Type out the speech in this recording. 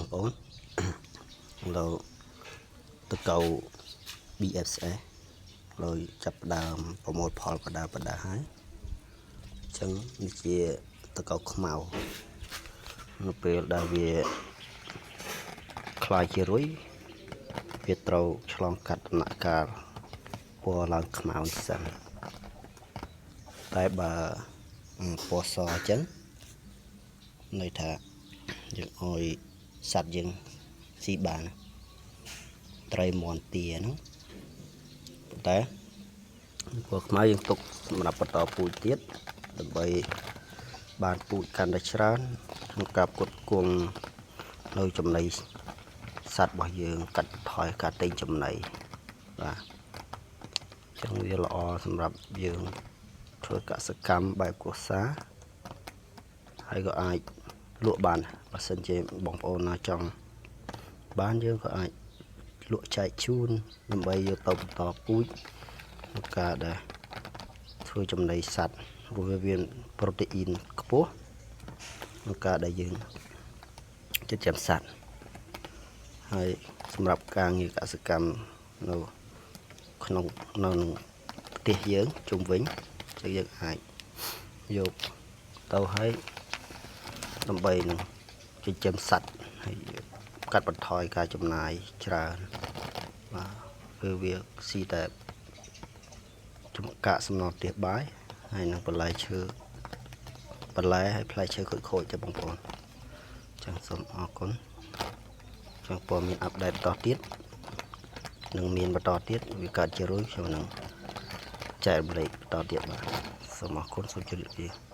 បងប្អូនเราទៅកៅ BFS rồiចាប់ដើមប្រមូលផលបដាហើយអញ្ចឹងនេះជាតកៅខ្មៅនៅពេលដែលវាខ្លាយជារុយវាត្រូវឆ្លងកាត់ដំណាក់កាលពណ៌ឡើងខ្មៅនេះសិនតែបើពណ៌សអញ្ចឹងន័យថាយើងអោយសត្វយើងស៊ីបានត្រីមាន់ទាហ្នឹងតែពណ៌ខ្មៅយើងទុកសម្រាប់បន្តពូជទៀតដើម្បីបានពូជកាន់តែច្រើនក្នុងការផ្គត់ផ្គង់នៅចំណីសត្វរបស់យើងកាត់បន្ថយការទិញចំណីបាទអញ្ចឹងវាល្អសម្រាប់យើងធ្វើកសិកម្មបែបគ្រួសារហើយក៏អាចលក់បានបើសិនជាបងប្អូនណាចង់បានយើងក៏អាចលក់ចែកជូនដើម្បីយកទៅបន្តពូជក្នុងការដែលធ្វើចំណីសត្វព្រោះវាមានប្រូតេអ៊ីនខ្ពស់ក្នុងការដែលយើងចិញ្ចឹមសត្វហើយសម្រាប់ការងារកសិកម្មនៅក្នុងផ្ទះយើងជុំវិញគឺយើងអាចយកទៅឲ្យដើម្បីនឹងចិញ្ចឹមសត្វហើយកាត់បន្ថយការចំណាយច្រើនបាទគឺវាស៊ីតែកាកសំណល់ផ្ទះបាយហើយនឹងបន្លែឈើហើយផ្លែឈើខូចទៅបងប្អូនចឹងសូមអរគុណចឹងព័ត៌មានអាប់ដេតបន្តទៀតនឹងមានបន្តទៀតវាកើតជារុយខ្ញុំនឹងចែករំលែកបន្តទៀតបាទសូមអរគុណសូមជម្រាបលា